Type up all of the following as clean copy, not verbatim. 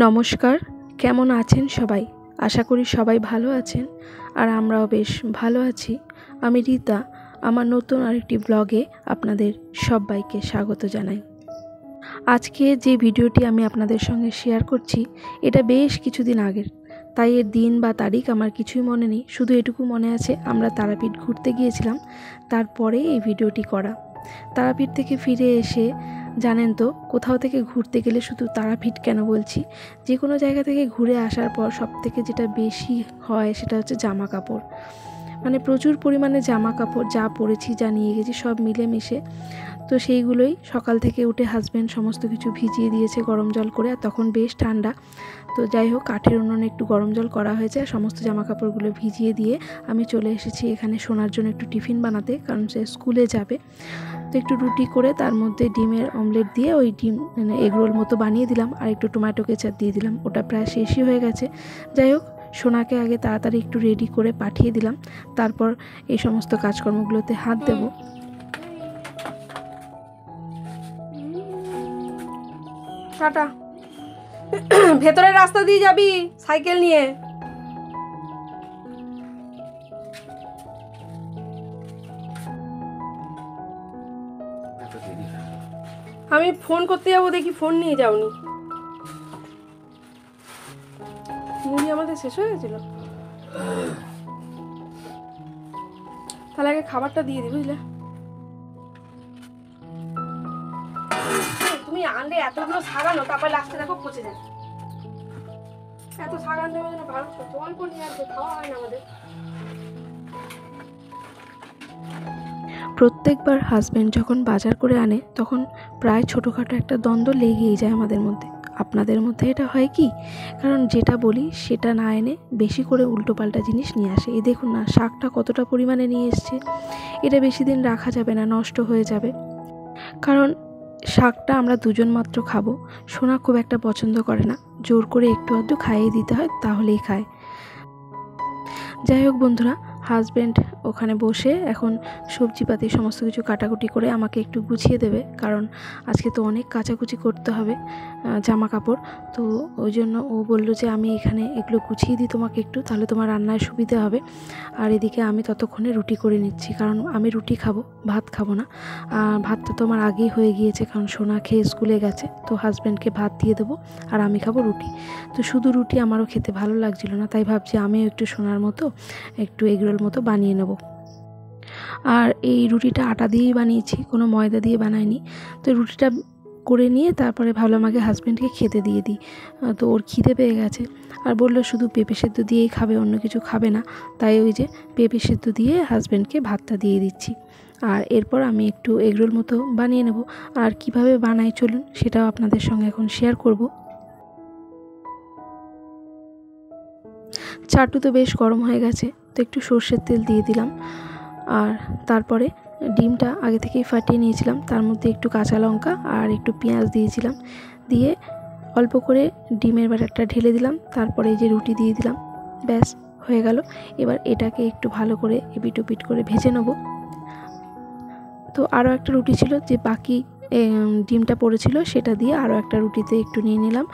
নমস্কার, কেমন আছেন সবাই? আশা করি সবাই ভালো আছেন আর আমরাও বেশ ভালো আছি। আমি রীতা, আমার নতুন আরেকটি ব্লগে আপনাদের সবাইকে স্বাগত জানাই। আজকে যে ভিডিওটি আমি আপনাদের সঙ্গে শেয়ার করছি এটা বেশ কিছুদিন আগের, তাই এর দিন বা তারিখ আমার কিছুই মনে নেই। শুধু এটুকু মনে আছে আমরা তারাপীঠ ঘুরতে গিয়েছিলাম, তারপরে এই ভিডিওটি করা। তারাপীঠ থেকে ফিরে এসে জানেন তো, কোথাও থেকে ঘুরতে গেলে শুধু তারাপীঠ কেন বলছি, যে কোনো জায়গা থেকে ঘুরে আসার পর সবথেকে যেটা বেশি হয় সেটা হচ্ছে জামা কাপড়। মানে প্রচুর পরিমাণে জামা কাপড় যা পরেছি, যা নিয়ে গেছি সব মিলেমিশে। তো সেইগুলোই সকাল থেকে উঠে হাজব্যান্ড সমস্ত কিছু ভিজিয়ে দিয়েছে গরম জল করে, আর তখন বেশ ঠান্ডা। তো যাই হোক, কাঠের উনুনে একটু গরম জল করা হয়েছে আর সমস্ত জামা কাপড়গুলো ভিজিয়ে দিয়ে আমি চলে এসেছি এখানে সোনার জন্য একটু টিফিন বানাতে, কারণ সে স্কুলে যাবে। তো একটু রুটি করে তার মধ্যে ডিমের অমলেট দিয়ে ওই ডিম মানে এগরোল মতো বানিয়ে দিলাম, আর একটু টমেটো কেচাপ দিয়ে দিলাম। ওটা প্রায় শেষই হয়ে গেছে। যাই হোক, সোনাকে আগে তাড়াতাড়ি একটু রেডি করে পাঠিয়ে দিলাম, তারপর এই সমস্ত কাজকর্মগুলোতে হাত দেব। টাটা। ভেতরের রাস্তা দিয়ে যাবি সাইকেল নিয়ে। আমি ফোন করতে যাবো, দেখি ফোন নিয়ে যাওনি। মুড়ি আমাদের শেষ হয়ে গেছিল, তাহলে আগে খাবারটা দিয়ে দিই, বুঝলে? তুমি আনলে এতগুলো সাগানো, তারপর লাস্টে দেখো পচে যায়। এত সাগান দেওয়ার জন্য ভালো, অল্প নিয়ে আসবে, খাওয়া হয় না আমাদের। প্রত্যেকবার হাজব্যান্ড যখন বাজার করে আনে তখন প্রায় ছোটোখাটো একটা দ্বন্দ্ব লেগেই যায় আমাদের মধ্যে। আপনাদের মধ্যে এটা হয় কি? কারণ যেটা বলি সেটা না এনে বেশি করে উল্টোপাল্টা জিনিস নিয়ে আসে। এই দেখুন না, শাকটা কতটা পরিমাণে নিয়ে এসছে। এটা বেশি দিন রাখা যাবে না, নষ্ট হয়ে যাবে। কারণ শাকটা আমরা দুজন মাত্র খাবো, সোনা খুব একটা পছন্দ করে না। জোর করে একটু আধটু খাইয়ে দিতে হয়, তাহলেই খায়। যাই হোক বন্ধুরা, হাজব্যান্ড ওখানে বসে এখন সবজিপাতি সমস্ত কিছু কাটাকুটি করে আমাকে একটু গুছিয়ে দেবে, কারণ আজকে তো অনেক কাচাকুচি করতে হবে জামা কাপড়। তো ওই জন্য ও বললো যে আমি এখানে এগুলো গুছিয়ে দিই তোমাকে একটু, তাহলে তোমার রান্নায় সুবিধা হবে। আর এদিকে আমি ততক্ষণে রুটি করে নিচ্ছি, কারণ আমি রুটি খাবো, ভাত খাবো না। ভাতটা তো আমার আগেই হয়ে গিয়েছে, কারণ সোনা খেয়ে স্কুলে গেছে। তো হাজব্যান্ডকে ভাত দিয়ে দেবো আর আমি খাবো রুটি। তো শুধু রুটি আমারও খেতে ভালো লাগছিল না, তাই ভাবছি আমিও একটু সোনার মতো একটু এগরোল মতো বানিয়ে নেব। আর এই রুটিটা আটা দিয়েই বানিয়েছি, কোনো ময়দা দিয়ে বানাইনি। তো রুটিটা করে নিয়ে তারপরে ভাবলাম আগে হাজব্যান্ডকে খেতে দিয়ে দিই। তো ওর খিদে পেয়ে গেছে আর বললো শুধু পেঁপে সেদ্ধ দিয়েই খাবে, অন্য কিছু খাবে না। তাই ওই যে পেঁপে সেদ্ধ দিয়ে হাজব্যান্ডকে ভাতটা দিয়ে দিচ্ছি। আর এরপর আমি একটু এগরোল মতো বানিয়ে নেব। আর কিভাবে বানাই চলুন সেটাও আপনাদের সঙ্গে এখন শেয়ার করব। চাটু তো বেশ গরম হয়ে গেছে, তো একটু সর্ষের তেল দিয়ে দিলাম। আর তারপরে ডিমটা আগে থেকেই ফাটিয়ে নিয়েছিলাম, তার মধ্যে একটু কাঁচা লঙ্কা আর একটু পেঁয়াজ দিয়েছিলাম। দিয়ে অল্প করে ডিমের ব্যাটারটা ঢেলে দিলাম, তারপরে এই যে রুটি দিয়ে দিলাম। ব্যাস হয়ে গেল। এবার এটাকে একটু ভালো করে এপিট ওপিট করে ভেজে নেব। তো আরও একটা রুটি ছিল, যে বাকি ডিমটা পড়েছিল সেটা দিয়ে আরও একটা রুটিতে একটু নিয়ে নিলাম।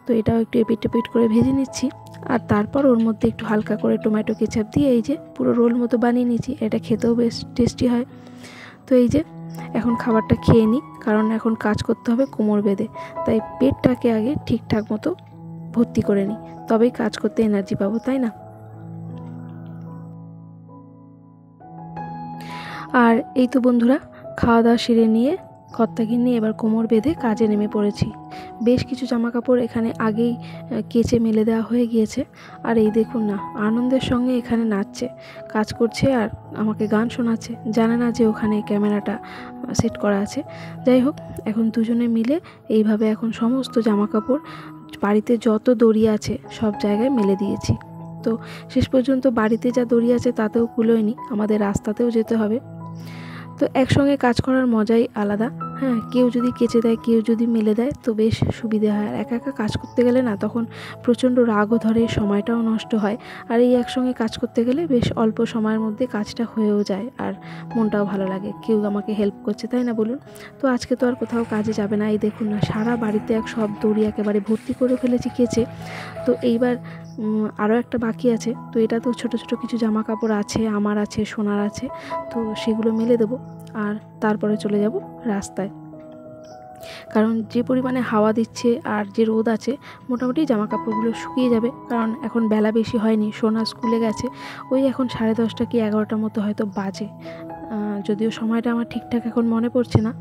তো এটাও একটু এপিট ওপিট করে ভেজে নিচ্ছি। আর তারপর ওর মধ্যে একটু হালকা করে টমেটো কেচাপ দিয়ে এই যে পুরো রোল মতো বানিয়ে নিয়েছি। এটা খেতেও বেশ টেস্টি হয়। তো এই যে এখন খাবারটা খেয়ে নিই, কারণ এখন কাজ করতে হবে কোমর বেঁধে। তাই পেটটাকে আগে ঠিকঠাক মতো ভর্তি করে নিই, তবেই কাজ করতে এনার্জি পাবো, তাই না? আর এই তো বন্ধুরা, খাওয়া দাওয়া সেরে নিয়ে কর্তাকে নিয়ে এবার কোমর বেঁধে কাজে নেমে পড়েছি। বেশ কিছু জামা কাপড় এখানে আগেই কেচে মেলে দেওয়া হয়ে গিয়েছে। আর এই দেখুন না, আনন্দের সঙ্গে এখানে নাচছে, কাজ করছে আর আমাকে গান শোনাচ্ছে। জানে না যে ওখানে ক্যামেরাটা সেট করা আছে। যাই হোক, এখন দুজনে মিলে এইভাবে এখন সমস্ত জামা কাপড় বাড়িতে যত দড়ি আছে সব জায়গায় মেলে দিয়েছি। তো শেষ পর্যন্ত বাড়িতে যা দড়ি আছে তাতেও কুলোয়নি, আমাদের রাস্তাতেও যেতে হবে। তো একসঙ্গে কাজ করার মজাই আলাদা। হ্যাঁ, কেউ যদি কেচে দেয়, কেউ যদি মেলে দেয় তো বেশ সুবিধে হয়। আর একা একা কাজ করতে গেলে না তখন প্রচণ্ড রাগও ধরে, সময়টাও নষ্ট হয়। আর এই একসঙ্গে কাজ করতে গেলে বেশ অল্প সময়ের মধ্যে কাজটা হয়েও যায় আর মনটাও ভালো লাগে, কেউ আমাকে হেল্প করছে, তাই না বলুন? তো আজকে তো আর কোথাও কাজে যাবে না। এই দেখুন না, সারা বাড়িতে এক সব দড়ি একেবারে ভর্তি করে ফেলেছি কেচে। তো এইবার আরও একটা বাকি আছে। তো এটা তো ছোট ছোট কিছু জামা কাপড় আছে, আমার আছে, সোনার আছে, তো সেগুলো মেলে দেবো আর তারপরে চলে যাব রাস্তায়। কারণ যে পরিমাণে হাওয়া দিচ্ছে আর যে রোদ আছে, মোটামুটি জামা কাপড়গুলো শুকিয়ে যাবে। কারণ এখন বেলা বেশি হয়নি, সোনা স্কুলে গেছে, ওই এখন 10:30 কি 11টার মতো হয়তো বাজে, যদিও সময়টা আমার ঠিকঠাক এখন মনে পড়ছে না।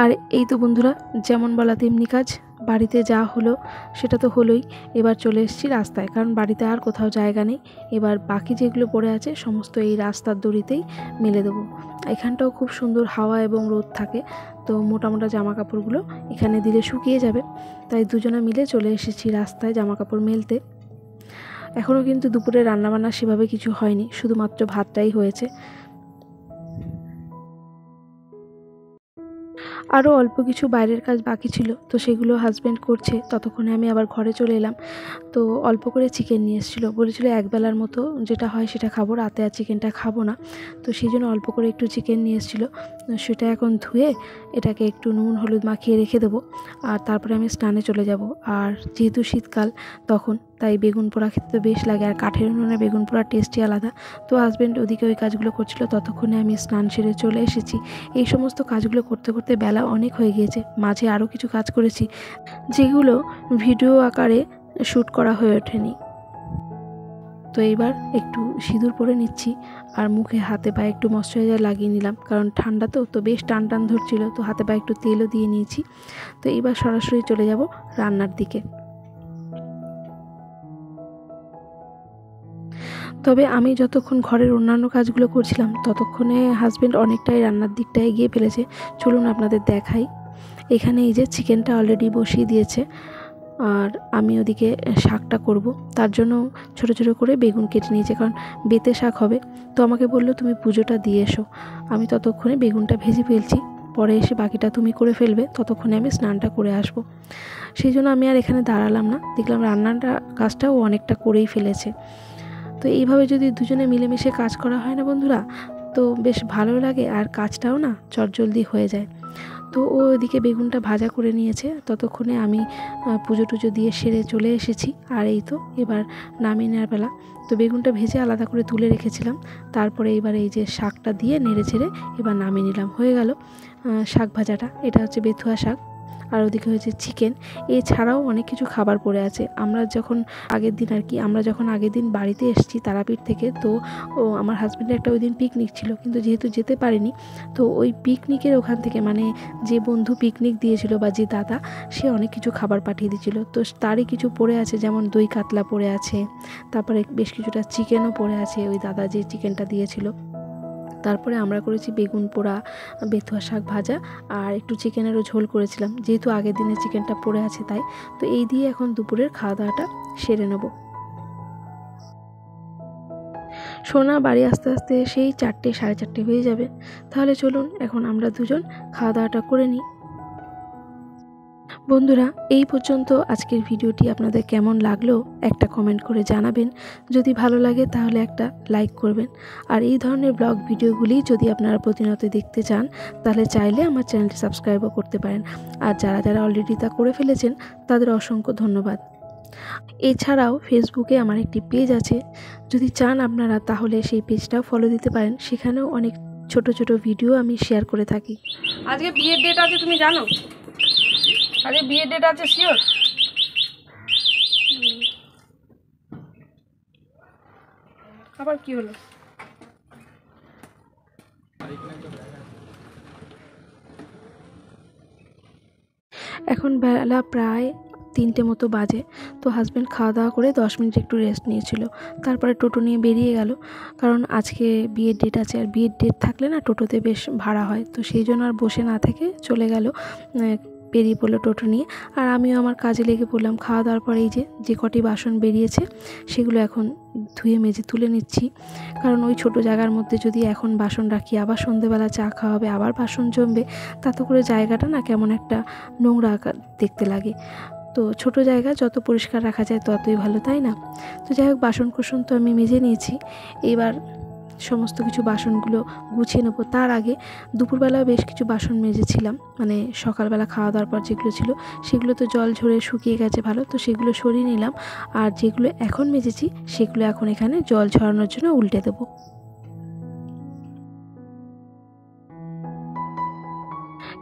আর এই তো বন্ধুরা, যেমন বলা তেমনি কাজ, বাড়িতে যা হলো সেটা তো হলোই। এবার চলে এসেছি রাস্তায়, কারণ বাড়িতে আর কোথাও জায়গা নেই। এবার বাকি যেগুলো পড়ে আছে সমস্ত এই রাস্তার দড়িতেই মেলে দেবো। এখানটাও খুব সুন্দর হাওয়া এবং রোদ থাকে, তো মোটা মোটা জামা কাপড়গুলো এখানে দিলে শুকিয়ে যাবে। তাই দুজনে মিলে চলে এসেছি রাস্তায় জামা কাপড় মেলতে। এখনও কিন্তু দুপুরে রান্নাবান্না সেভাবে কিছু হয়নি, শুধুমাত্র ভাতটাই হয়েছে। আরও অল্প কিছু বাইরের কাজ বাকি ছিল, তো সেগুলো হাজব্যান্ড করছে। ততক্ষণে আমি আবার ঘরে চলে এলাম। তো অল্প করে চিকেন নিয়ে এসেছিলো, বলেছিলো একবেলার মতো যেটা হয় সেটা খাবো, রাতে আর চিকেনটা খাবো না। তো সেই জন্য অল্প করে একটু চিকেন নিয়ে এসেছিলো। সেটা এখন ধুয়ে এটাকে একটু নুন হলুদ মাখিয়ে রেখে দেবো, আর তারপরে আমি স্নানে চলে যাব। আর যেহেতু শীতকাল তখন, তাই বেগুন পোড়া খেতে তো বেশ লাগে, আর কাঠের উনুনে বেগুন পোড়ার টেস্টই আলাদা। তো হাজব্যান্ড ওদিকে ওই কাজগুলো করছিল, ততক্ষণে আমি স্নান সেরে চলে এসেছি। এই সমস্ত কাজগুলো করতে করতে বেলা অনেক হয়ে গিয়েছে। মাঝে আরও কিছু কাজ করেছি, যেগুলো ভিডিও আকারে শ্যুট করা হয়ে ওঠেনি। তো এইবার একটু সিঁদুর পরে নিচ্ছি, আর মুখে হাতে পায়ে একটু ময়শ্চারাইজার লাগিয়ে নিলাম, কারণ ঠান্ডা তো বেশ টান টান ধরছিল। তো হাতে পায়ে একটু তেলও দিয়ে নিয়েছি। তো এইবার সরাসরি চলে যাব রান্নার দিকে। তবে আমি যতক্ষণ ঘরের অন্যান্য কাজগুলো করছিলাম, ততক্ষণে হাজব্যান্ড অনেকটাই রান্নার দিকটা এগিয়ে ফেলেছে। চলুন আপনাদের দেখাই। এখানে এই যে চিকেনটা অলরেডি বসিয়ে দিয়েছে, আর আমি ওদিকে শাকটা করব। তার জন্য ছোট ছোট করে বেগুন কেটে নিয়েছে, কারণ বেতে শাক হবে। তো আমাকে বললো তুমি পুজোটা দিয়ে এসো। আমি ততক্ষণে বেগুনটা ভেজে ফেলছি, পরে এসে বাকিটা তুমি করে ফেলবে, ততক্ষণে আমি স্নানটা করে আসব। সেই জন্য আমি আর এখানে দাঁড়ালাম না, দেখলাম রান্নাটা কাজটাও অনেকটা করেই ফেলেছে। তো এইভাবে যদি দুজনে মিলেমিশে কাজ করা হয় না বন্ধুরা, তো বেশ ভালো লাগে, আর কাজটাও না চটজলদি হয়ে যায়। তো ও ওদিকে বেগুনটা ভাজা করে নিয়েছে, ততক্ষণে আমি পুজো টুজো দিয়ে সেরে চলে এসেছি। আর এই তো এবার নামিয়ে নেওয়ার বেলা। তো বেগুনটা ভেজে আলাদা করে তুলে রেখেছিলাম, তারপরে এবার এই যে শাকটা দিয়ে নেড়ে ছেড়ে এবার নামিয়ে নিলাম। হয়ে গেল শাক ভাজাটা। এটা হচ্ছে বেথুয়া শাক, আর ওদিকে হয়েছে চিকেন। এছাড়াও অনেক কিছু খাবার পড়ে আছে। আমরা যখন আগের দিন বাড়িতে এসেছি তারাপীঠ থেকে, তো আমার হাজব্যান্ডের একটা ওই দিন পিকনিক ছিল, কিন্তু যেহেতু যেতে পারিনি, তো ওই পিকনিকের ওখান থেকে, মানে যে বন্ধু পিকনিক দিয়েছিল বা যে দাদা, সে অনেক কিছু খাবার পাঠিয়ে দিয়েছিল। তো তারই কিছু পড়ে আছে, যেমন দই কাতলা পড়ে আছে, তারপরে বেশ কিছুটা চিকেনও পড়ে আছে, ওই দাদা যে চিকেনটা দিয়েছিল। তারপরে আমরা করেছি বেগুন পোড়া, বেথুয়া শাক ভাজা, আর একটু চিকেনেরও ঝোল করেছিলাম, যেহেতু আগের দিনের চিকেনটা পড়ে আছে তাই। তো এই দিয়ে এখন দুপুরের খাওয়া দাওয়াটা সেরে নেব। সোনা বাড়ি আস্তে আস্তে সেই 4টে 4:30 হয়ে যাবে। তাহলে চলুন এখন আমরা দুজন খাওয়া দাওয়াটা করে নিই। বন্ধুরা, এই পর্যন্ত আজকের ভিডিওটি আপনাদের কেমন লাগলো একটা কমেন্ট করে জানাবেন। যদি ভালো লাগে তাহলে একটা লাইক করবেন। আর এই ধরনের ব্লগ ভিডিওগুলি যদি আপনারা প্রতিনিয়ত দেখতে চান, তাহলে চাইলে আমার চ্যানেলটি সাবস্ক্রাইবও করতে পারেন। আর যারা যারা অলরেডি তা করে ফেলেছেন তাদের অসংখ্য ধন্যবাদ। এছাড়াও ফেসবুকে আমার একটি পেজ আছে, যদি চান আপনারা তাহলে সেই পেজটাও ফলো দিতে পারেন। সেখানেও অনেক ছোট ছোট ভিডিও আমি শেয়ার করে থাকি। আজকে বিয়ের ডেট আছে, তুমি জানো? আজকে বিয়ের ডেট আছে, শিওর? আবার কি হলো? এখন বেলা প্রায় 3টে মতো বাজে। তো হাজব্যান্ড খাওয়া দাওয়া করে 10 মিনিট একটু রেস্ট নিয়েছিল, তারপরে টোটো নিয়ে বেরিয়ে গেল। কারণ আজকে বিয়ের ডেট আছে, আর বিয়ের ডেট থাকলে না টোটোতে বেশ ভাড়া হয়। তো সেই জন্য আর বসে না থেকে চলে গেল বেরিয়ে পড়লো টোটো নিয়ে। আর আমিও আমার কাজে লেগে পড়লাম। খাওয়া দাওয়ার পর এই যে কটি বাসন বেরিয়েছে সেগুলো এখন ধুয়ে মেজে তুলে নিচ্ছি। কারণ ওই ছোটো জায়গার মধ্যে যদি এখন বাসন রাখি, আবার সন্ধেবেলা চা খাওয়া হবে, আবার বাসন জমবে, তাতে করে জায়গাটা না কেমন একটা নোংরা দেখতে লাগে। তো ছোটো জায়গা যত পরিষ্কার রাখা যায় ততই ভালো, তাই না? তো যাই হোক, বাসন কোসন তো আমি মেজে নিয়েছি। এবার সমস্ত কিছু বাসনগুলো গুছিয়ে নেবো। তার আগে দুপুরবেলা বেশ কিছু বাসন মেজেছিলাম, মানে সকালবেলা খাওয়া দাওয়ার পর যেগুলো ছিল সেগুলো তো জল ঝরে শুকিয়ে গেছে ভালো, তো সেগুলো সরিয়ে নিলাম। আর যেগুলো এখন মেজেছি সেগুলো এখন এখানে জল ঝরানোর জন্য উল্টে দেবো।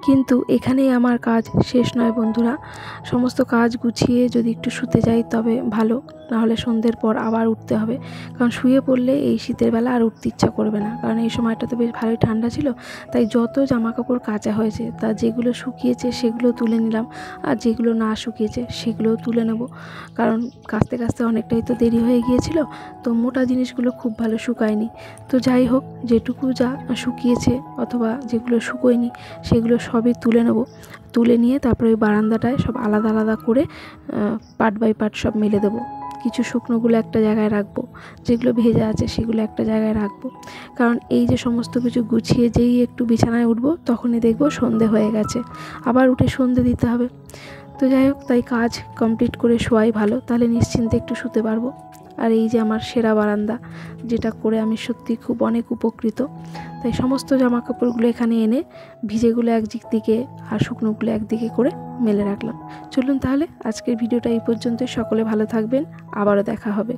কিন্তু এখানেই আমার কাজ শেষ নয় বন্ধুরা। সমস্ত কাজ গুছিয়ে যদি একটু শুতে যাই তবে ভালো, নাহলে সন্ধ্যের পর আবার উঠতে হবে। কারণ শুয়ে পড়লে এই শীতের বেলা আর উঠতে ইচ্ছা করবে না, কারণ এই সময়টা তো বেশ ভালোই ঠান্ডা ছিল। তাই যত জামা কাপড় কাচা হয়েছে তা যেগুলো শুকিয়েছে সেগুলো তুলে নিলাম, আর যেগুলো না শুকিয়েছে সেগুলোও তুলে নেব। কারণ কাচতে কাচতে অনেকটাই তো দেরি হয়ে গিয়েছিল, তো মোটা জিনিসগুলো খুব ভালো শুকায়নি। তো যাই হোক, যেটুকু যা শুকিয়েছে অথবা যেগুলো শুকোয়নি সেগুলো সবই তুলে নেব। তুলে নিয়ে তারপরে ওই বারান্দাটায় সব আলাদা আলাদা করে পার্ট বাই পার্ট সব মেলে দেবো। কিছু শুকনোগুলো একটা জায়গায় রাখবো, যেগুলো ভেজা আছে সেগুলো একটা জায়গায় রাখবো। কারণ এই যে সমস্ত কিছু গুছিয়ে যেই একটু বিছানায় উঠবো তখনই দেখবো সন্ধে হয়ে গেছে, আবার উঠে সন্ধে দিতে হবে। তো যাই হোক, তাই কাজ কমপ্লিট করে শোয়াই ভালো, তাহলে নিশ্চিন্তে একটু শুতে পারবো। আর এই যে আমার সেরা বারান্দা, যেটা করে আমি সত্যি খুব অনেক উপকৃত। তাই সমস্ত জামা কাপড়গুলো এখানে এনে ভিজেগুলো একদিকে আর শুকনোগুলো একদিকে করে মেলে রাখলাম। চলুন তাহলে আজকের ভিডিওটা এই পর্যন্তই। সকলে ভালো থাকবেন, আবারও দেখা হবে।